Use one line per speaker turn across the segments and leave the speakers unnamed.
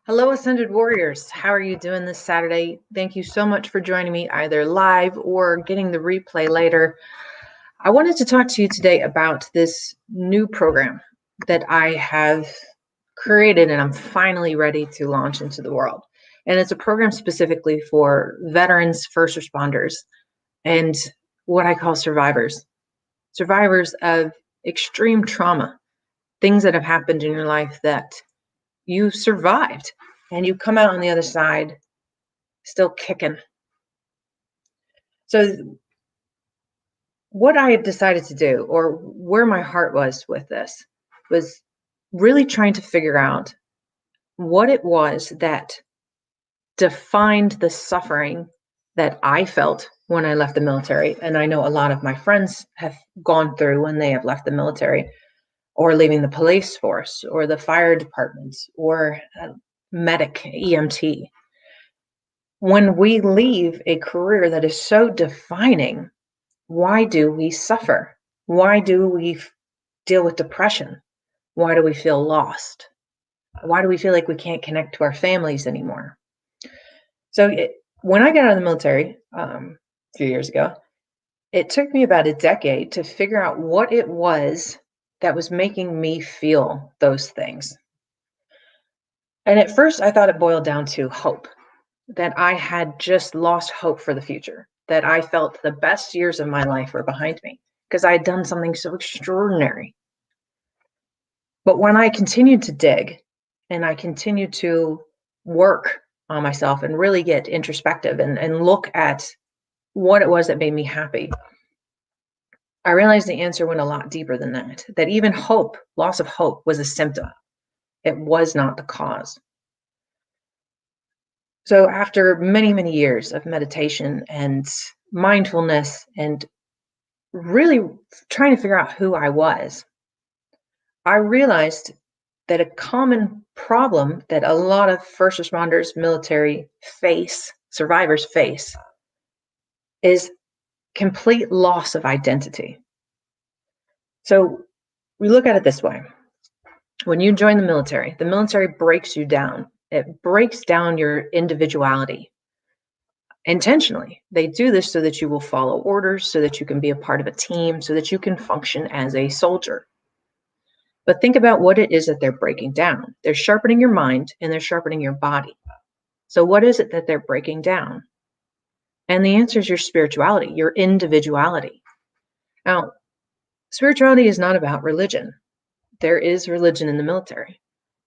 Hello, Ascended Warriors. How are you doing this Saturday? Thank you so much for joining me either live or getting the replay later. I wanted to talk to you today about this new program that I have created and I'm finally ready to launch into the world. And it's a program specifically for veterans, first responders, and what I call survivors of extreme trauma, things that have happened in your life that you survived and you come out on the other side still kicking. So what I had decided to do, or where my heart was with this, was really trying to figure out what it was that defined the suffering that I felt when I left the military. And I know a lot of my friends have gone through when they have left the military or leaving the police force or the fire departments or medic, EMT. When we leave a career that is so defining, why do we suffer? Why do we deal with depression? Why do we feel lost? Why do we feel like we can't connect to our families anymore? So when I got out of the military a few years ago, it took me about a decade to figure out what it was that was making me feel those things. And at first, I thought it boiled down to hope, that I had just lost hope for the future, that I felt the best years of my life were behind me because I had done something so extraordinary. But when I continued to dig and I continued to work on myself and really get introspective and look at what it was that made me happy, I realized the answer went a lot deeper than that even hope, loss of hope, was a symptom. It was not the cause. So after many, many years of meditation and mindfulness and really trying to figure out who I was, I realized that a common problem that a lot of first responders, military survivors face, is complete loss of identity. So we look at it this way. When you join the military breaks you down. It breaks down your individuality intentionally. They do this so that you will follow orders, so that you can be a part of a team, so that you can function as a soldier. But think about what it is that they're breaking down. They're sharpening your mind and they're sharpening your body. So what is it that they're breaking down? And the answer is your spirituality, your individuality. Now, spirituality is not about religion. There is religion in the military.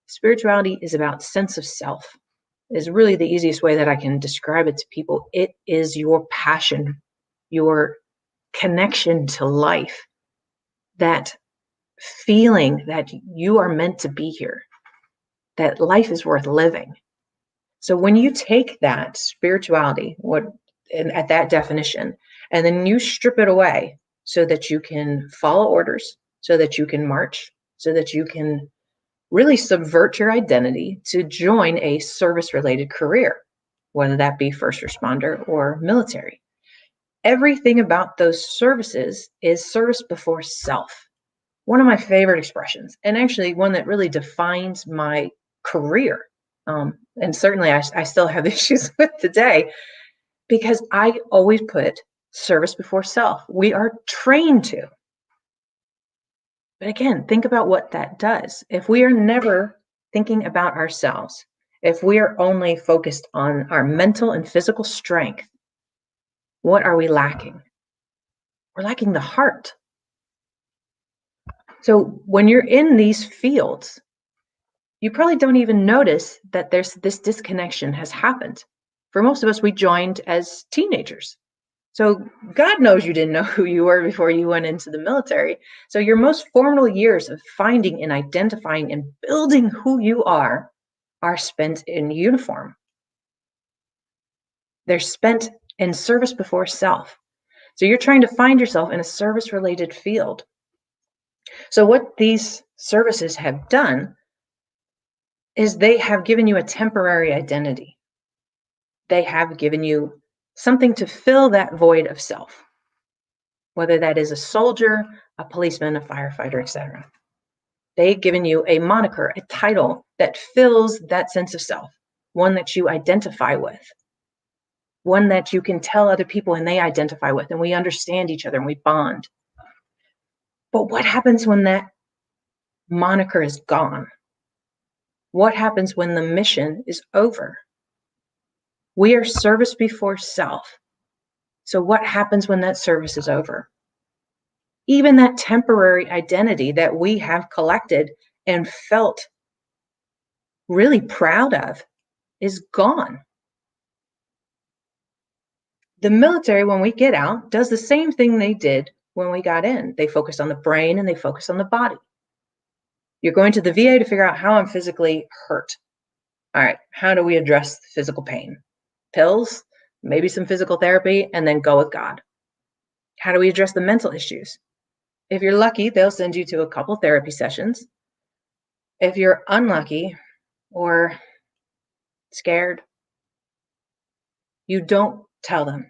Spirituality is about sense of self. Is really the easiest way that I can describe it to people. It is your passion, your connection to life, that feeling that you are meant to be here, that life is worth living. So when you take that spirituality, at that definition, and then you strip it away so that you can follow orders, so that you can march, so that you can really subvert your identity to join a service-related career, whether that be first responder or military. Everything about those services is service before self. One of my favorite expressions, and actually one that really defines my career. And certainly I still have issues with today because I always put service before self. We are trained to. But again, think about what that does. If we are never thinking about ourselves, if we are only focused on our mental and physical strength, what are we lacking? We're lacking the heart. So when you're in these fields, you probably don't even notice that there's this disconnection has happened. For most of us, we joined as teenagers. So God knows you didn't know who you were before you went into the military. So your most formative years of finding and identifying and building who you are spent in uniform. They're spent in service before self. So you're trying to find yourself in a service-related field. So what these services have done is they have given you a temporary identity. They have given you something to fill that void of self, whether that is a soldier, a policeman, a firefighter, etc. They've given you a moniker, a title that fills that sense of self, one that you identify with, one that you can tell other people and they identify with, and we understand each other and we bond. But what happens when that moniker is gone? What happens when the mission is over? We are service before self. So what happens when that service is over? Even that temporary identity that we have collected and felt really proud of is gone. The military, when we get out, does the same thing they did when we got in. They focus on the brain and they focus on the body. You're going to the VA to figure out how I'm physically hurt. All right, how do we address physical pain? Pills, maybe some physical therapy, and then go with God. How do we address the mental issues? If you're lucky, they'll send you to a couple therapy sessions. If you're unlucky or scared, you don't tell them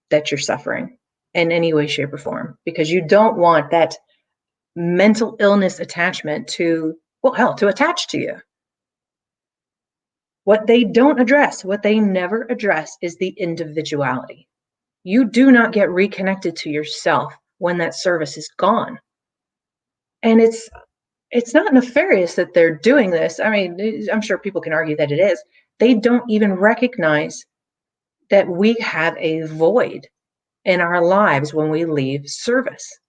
that you're suffering in any way, shape, or form, because you don't want that mental illness attachment to, well, hell, to attach to you. What they don't address, what they never address, is the individuality. You do not get reconnected to yourself when that service is gone. And it's not nefarious that they're doing this. I mean, I'm sure people can argue that it is. They don't even recognize that we have a void in our lives when we leave service.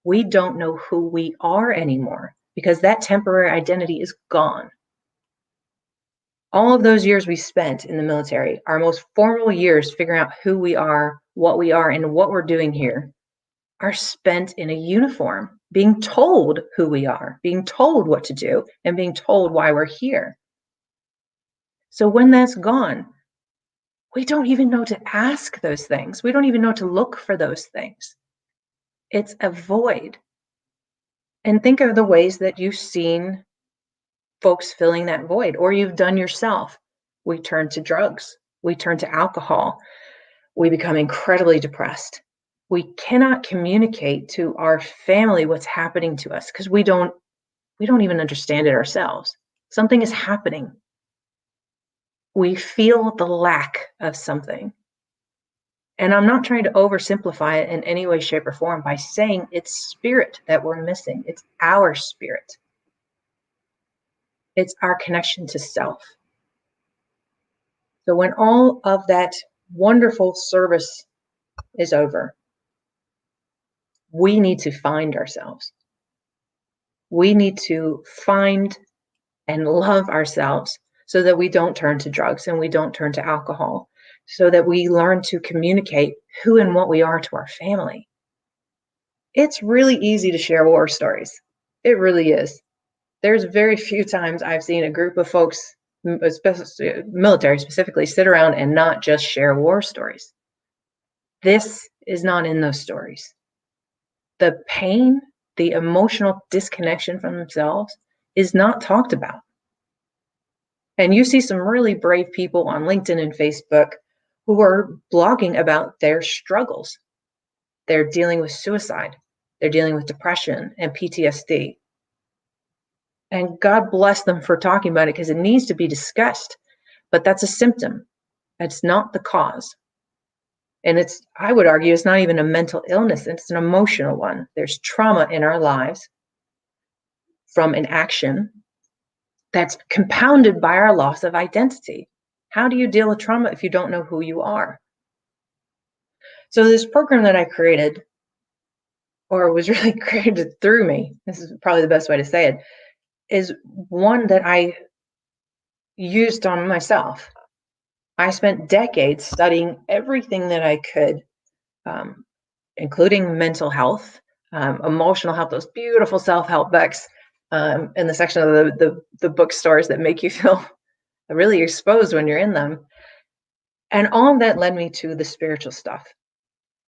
We don't know who we are anymore because that temporary identity is gone. All of those years we spent in the military, our most formal years figuring out who we are, and what we're doing here, are spent in a uniform, being told who we are, being told what to do, and being told why we're here. So when that's gone, we don't even know to ask those things. We don't even know to look for those things. It's a void. And think of the ways that you've seen folks filling that void, or you've done yourself. We turn to drugs. We turn to alcohol. We become incredibly depressed. We cannot communicate to our family what's happening to us because we don't even understand it ourselves. Something is happening. We feel the lack of something. And I'm not trying to oversimplify it in any way, shape, or form by saying it's spirit that we're missing. It's our spirit. It's our connection to self. So when all of that wonderful service is over, we need to find ourselves. We need to find and love ourselves so that we don't turn to drugs and we don't turn to alcohol, so that we learn to communicate who and what we are to our family. It's really easy to share war stories. It really is. There's very few times I've seen a group of folks, especially military specifically, sit around and not just share war stories. This is not in those stories. The pain, the emotional disconnection from themselves is not talked about. And you see some really brave people on LinkedIn and Facebook who are blogging about their struggles. They're dealing with suicide. They're dealing with depression and PTSD. And God bless them for talking about it because it needs to be discussed. But that's a symptom. That's not the cause. And I would argue, it's not even a mental illness. It's an emotional one. There's trauma in our lives from an action that's compounded by our loss of identity. How do you deal with trauma if you don't know who you are? So this program that I created, or was really created through me, this is probably the best way to say it, is one that I used on myself. I spent decades studying everything that I could, including mental health, emotional health, those beautiful self-help books in the section of the bookstores that make you feel really exposed when you're in them. And all of that led me to the spiritual stuff.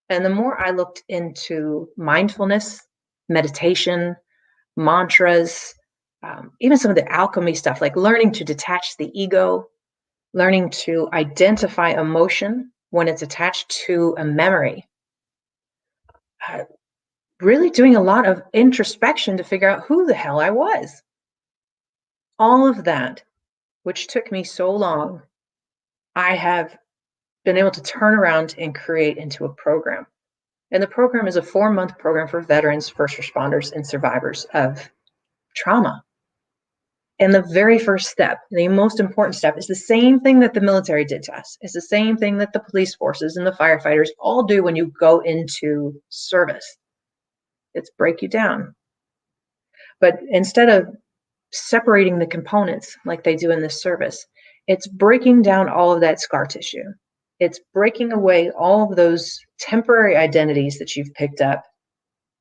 And the more I looked into mindfulness, meditation, mantras, even some of the alchemy stuff, like learning to detach the ego, learning to identify emotion when it's attached to a memory. really doing a lot of introspection to figure out who the hell I was. All of that, which took me so long, I have been able to turn around and create into a program. And the program is a 4-month program for veterans, first responders, and survivors of trauma. And the very first step, the most important step, is the same thing that the military did to us. It's the same thing that the police forces and the firefighters all do when you go into service. It's break you down. But instead of separating the components like they do in this service, it's breaking down all of that scar tissue. It's breaking away all of those temporary identities that you've picked up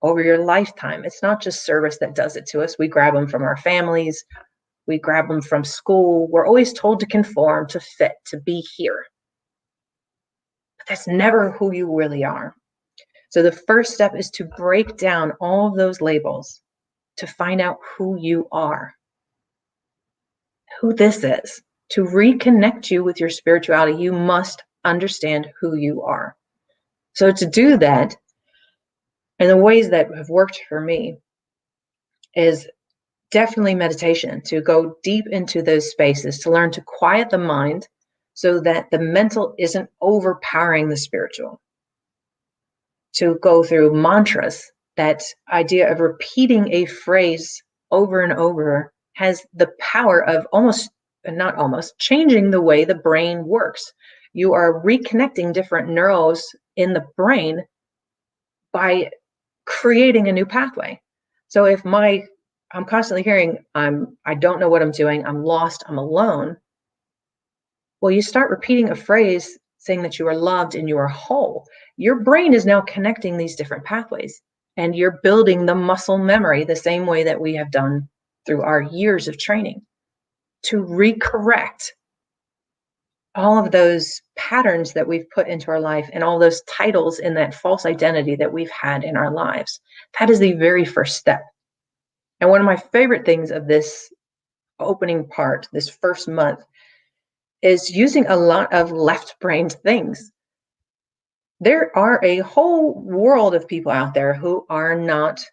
over your lifetime. It's not just service that does it to us. We grab them from our families. We grab them from school. We're always told to conform, to fit, to be here. But that's never who you really are. So the first step is to break down all of those labels to find out who you are, who this is. To reconnect you with your spirituality, you must understand who you are. So to do that, and the ways that have worked for me is definitely meditation, to go deep into those spaces, to learn to quiet the mind so that the mental isn't overpowering the spiritual. To go through mantras, that idea of repeating a phrase over and over has the power of changing the way the brain works. You are reconnecting different neurons in the brain by creating a new pathway. So if I'm constantly hearing, I don't know what I'm doing, I'm lost, I'm alone. Well, you start repeating a phrase saying that you are loved and you are whole. Your brain is now connecting these different pathways, and you're building the muscle memory the same way that we have done through our years of training to recorrect all of those patterns that we've put into our life and all those titles in that false identity that we've had in our lives. That is the very first step. And one of my favorite things of this opening part, this first month, is using a lot of left-brained things. There are a whole world of people out there who are not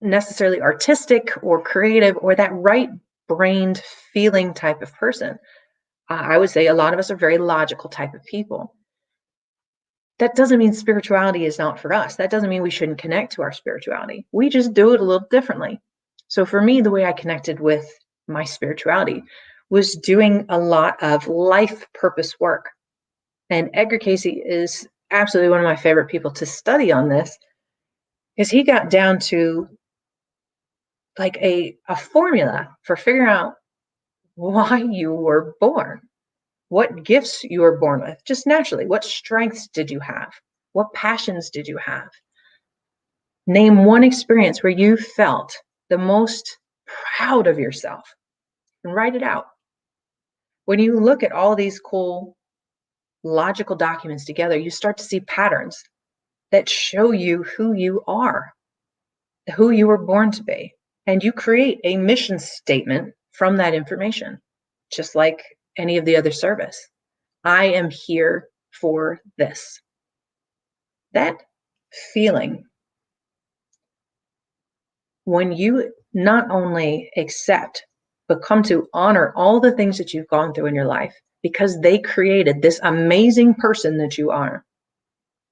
necessarily artistic or creative or that right-brained feeling type of person. I would say a lot of us are very logical type of people. That doesn't mean spirituality is not for us. That doesn't mean we shouldn't connect to our spirituality. We just do it a little differently. So for me, the way I connected with my spirituality was doing a lot of life purpose work. And Edgar Cayce is absolutely one of my favorite people to study on this, because he got down to like a formula for figuring out why you were born, what gifts you were born with, just naturally. What strengths did you have? What passions did you have? Name one experience where you felt the most proud of yourself and write it out. When you look at all these cool logical documents together, you start to see patterns that show you who you are, who you were born to be. And you create a mission statement from that information, just like any of the other service. I am here for this. That feeling, when you not only accept, but come to honor all the things that you've gone through in your life because they created this amazing person that you are,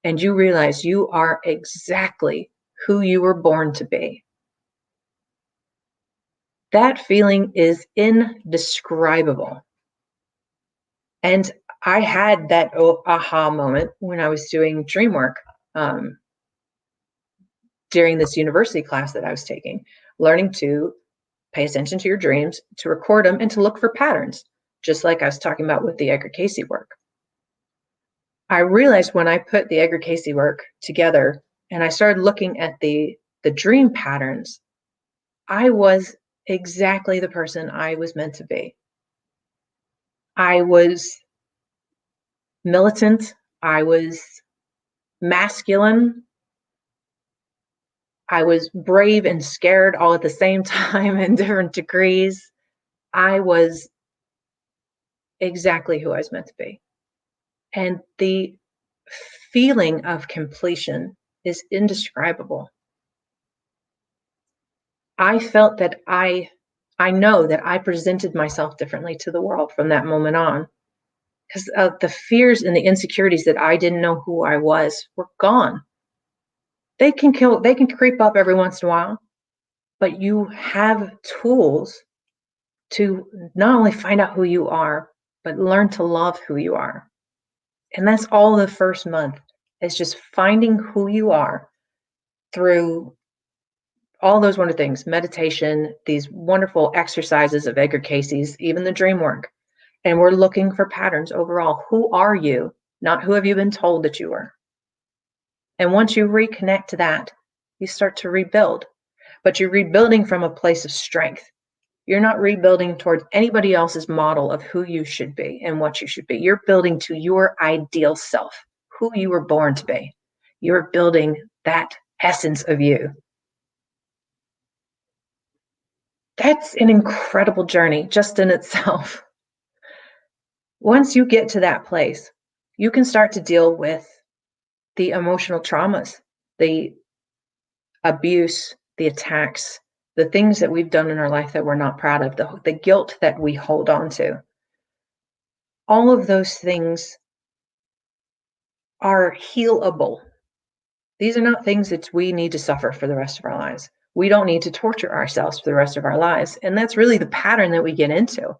and you realize you are exactly who you were born to be. That feeling is indescribable. And I had that aha moment when I was doing dream work during this university class that I was taking, learning to pay attention to your dreams, to record them, and to look for patterns, just like I was talking about with the Edgar Cayce work. I realized when I put the Edgar Cayce work together and I started looking at the dream patterns, I was exactly the person I was meant to be. I was militant. I was masculine. I was brave and scared all at the same time in different degrees. I was exactly who I was meant to be. And the feeling of completion is indescribable. I felt that I know that I presented myself differently to the world from that moment on, because the fears and the insecurities that I didn't know who I was were gone. They can creep up every once in a while, but you have tools to not only find out who you are, but learn to love who you are. And that's all the first month, is just finding who you are through all those wonderful things, meditation, these wonderful exercises of Edgar Cayce's, even the dream work. And we're looking for patterns overall. Who are you? Not who have you been told that you are. And once you reconnect to that, you start to rebuild. But you're rebuilding from a place of strength. You're not rebuilding towards anybody else's model of who you should be and what you should be. You're building to your ideal self, who you were born to be. You're building that essence of you. That's an incredible journey just in itself. Once you get to that place, you can start to deal with the emotional traumas, the abuse, the attacks, the things that we've done in our life that we're not proud of, the guilt that we hold on to. All of those things are healable. These are not things that we need to suffer for the rest of our lives. We don't need to torture ourselves for the rest of our lives. And that's really the pattern that we get into.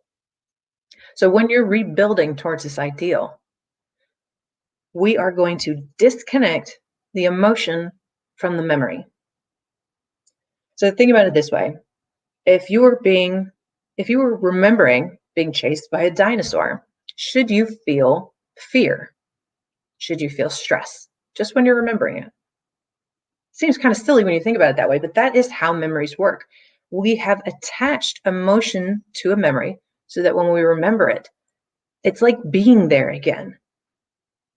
So when you're rebuilding towards this ideal, we are going to disconnect the emotion from the memory. So think about it this way. If you were remembering being chased by a dinosaur, should you feel fear? Should you feel stress? Just when you're remembering it. Seems kind of silly when you think about it that way, but that is how memories work. We have attached emotion to a memory so that when we remember it, it's like being there again.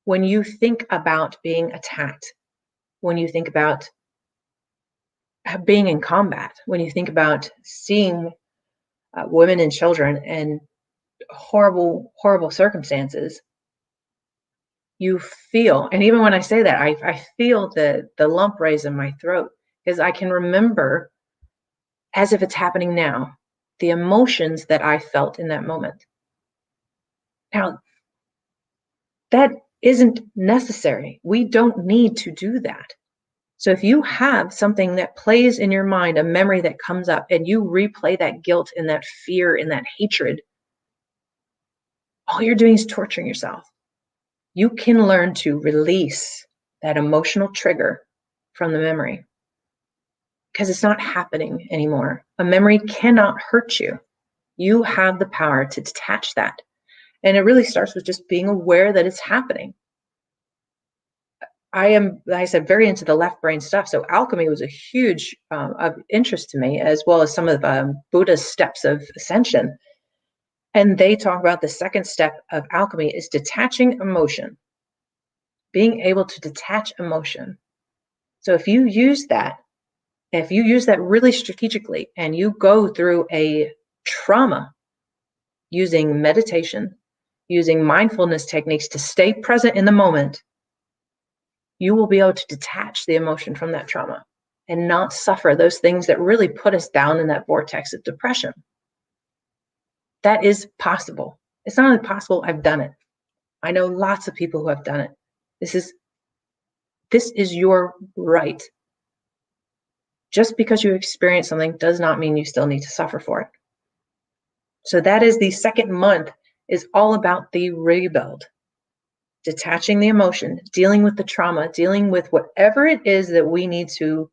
When you think about being attacked, when you think about being in combat, when you think about seeing women and children in horrible, horrible circumstances, you feel, and even when I say that, I feel the lump raise in my throat, because I can remember, as if it's happening now, the emotions that I felt in that moment. Now, that isn't necessary. We don't need to do that. So if you have something that plays in your mind, a memory that comes up, and you replay that guilt and that fear and that hatred, all you're doing is torturing yourself. You can learn to release that emotional trigger from the memory because it's not happening anymore. A memory cannot hurt you. You have the power to detach that. And it really starts with just being aware that it's happening. I am, like I said, very into the left brain stuff. So alchemy was a huge of interest to me, as well as some of Buddha's steps of ascension. And they talk about the second step of alchemy is detaching emotion, being able to detach emotion. So if you use that really strategically, and you go through a trauma using meditation, using mindfulness techniques to stay present in the moment, you will be able to detach the emotion from that trauma and not suffer those things that really put us down in that vortex of depression. That is possible. It's not only possible, I've done it. I know lots of people who have done it. This is your right. Just because you experience something does not mean you still need to suffer for it. So that is the second month, is all about the rebuild. Detaching the emotion, dealing with the trauma, dealing with whatever it is that we need to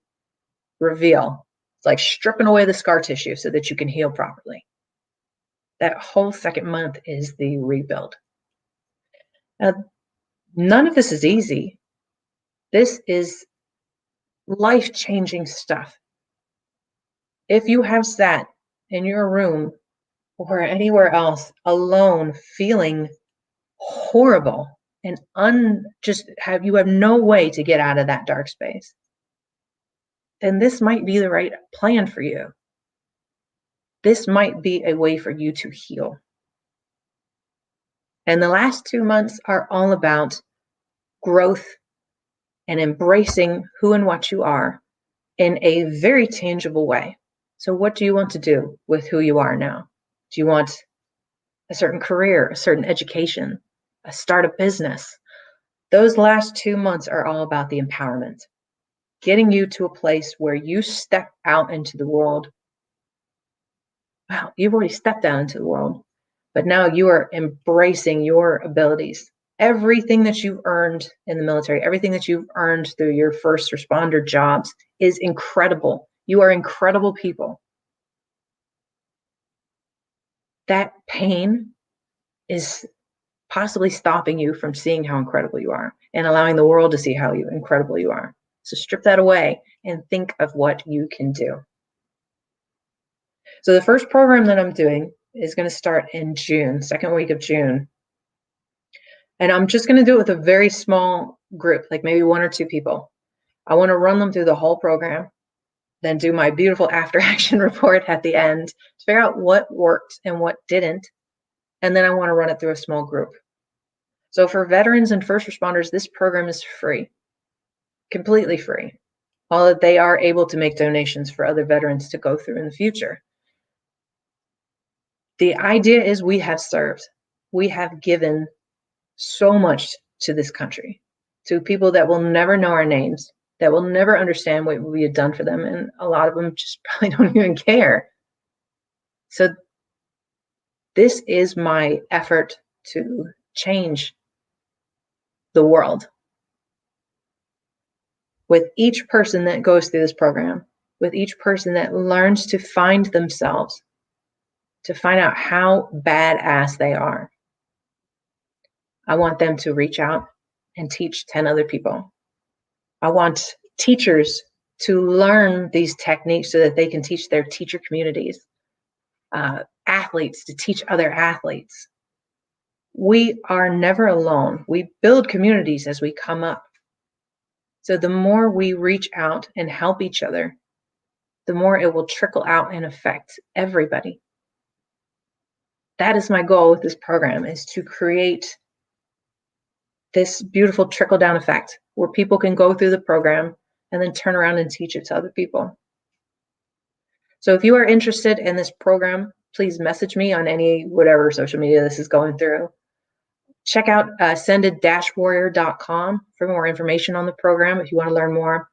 reveal. It's like stripping away the scar tissue so that you can heal properly. That whole second month is the rebuild. Now, none of this is easy. This is life-changing stuff. If you have sat in your room or anywhere else alone feeling horrible and you have no way to get out of that dark space, then this might be the right plan for you. This might be a way for you to heal. And the last 2 months are all about growth and embracing who and what you are in a very tangible way. So what do you want to do with who you are now? Do you want a certain career, a certain education, start a business? Those last 2 months are all about the empowerment, getting you to a place where you step out into the world. Wow, you've already stepped out into the world, but now you are embracing your abilities. Everything that you've earned in the military, everything that you've earned through your first responder jobs is incredible. You are incredible people. That pain is possibly stopping you from seeing how incredible you are and allowing the world to see how incredible you are. So strip that away and think of what you can do. So the first program that I'm doing is going to start in June, second week of June. And I'm just going to do it with a very small group, like maybe 1 or 2 people. I want to run them through the whole program, then do my beautiful after action report at the end to figure out what worked and what didn't. And then I want to run it through a small group. So for veterans and first responders, this program is free, completely free, while that they are able to make donations for other veterans to go through in the future. The idea is we have served. We have given so much to this country, to people that will never know our names, that will never understand what we have done for them, and a lot of them just probably don't even care. So this is my effort to change the world. With each person that goes through this program, with each person that learns to find themselves, to find out how badass they are, I want them to reach out and teach 10 other people. I want teachers to learn these techniques so that they can teach their teacher communities, athletes to teach other athletes. We are never alone. We build communities as we come up. So the more we reach out and help each other, the more it will trickle out and affect everybody. That is my goal with this program, is to create this beautiful trickle-down effect where people can go through the program and then turn around and teach it to other people. So if you are interested in this program, please message me on any whatever social media this is going through. Check out ascended-warrior.com for more information on the program if you want to learn more.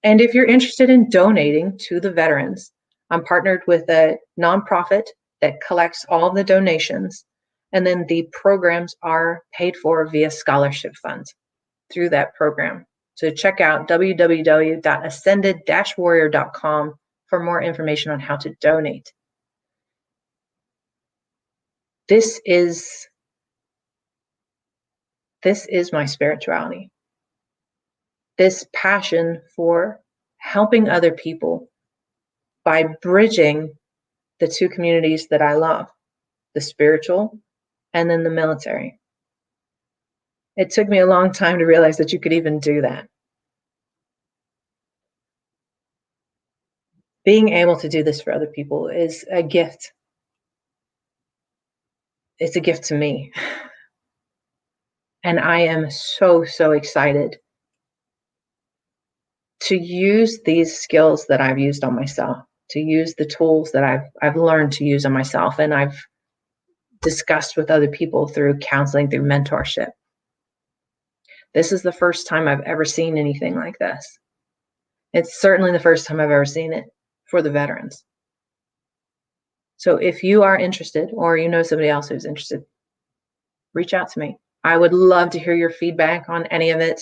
And if you're interested in donating to the veterans, I'm partnered with a nonprofit that collects all of the donations, and then the programs are paid for via scholarship funds through that program. So check out www.ascended-warrior.com for more information on how to donate. This is my spirituality. This passion for helping other people by bridging the two communities that I love, the spiritual and then the military. It took me a long time to realize that you could even do that. Being able to do this for other people is a gift. It's a gift to me. And I am so, so excited to use these skills that I've used on myself, to use the tools that I've learned to use on myself, and I've discussed with other people through counseling, through mentorship. This is the first time I've ever seen anything like this. It's certainly the first time I've ever seen it for the veterans. So if you are interested, or you know somebody else who's interested, reach out to me. I would love to hear your feedback on any of it.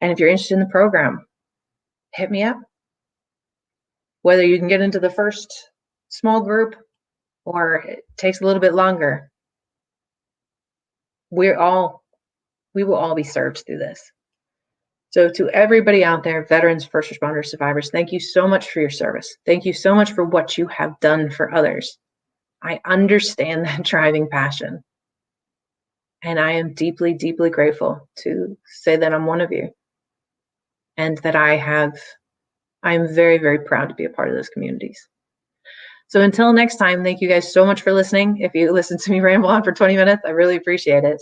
And if you're interested in the program, hit me up. Whether you can get into the first small group or it takes a little bit longer, we will all be served through this. So to everybody out there, veterans, first responders, survivors, thank you so much for your service. Thank you so much for what you have done for others. I understand that driving passion. And I am deeply, deeply grateful to say that I'm one of you. And that I'm very, very proud to be a part of those communities. So until next time, thank you guys so much for listening. If you listen to me ramble on for 20 minutes, I really appreciate it.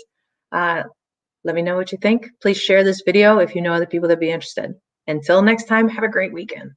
Let me know what you think. Please share this video if you know other people that'd be interested. Until next time, have a great weekend.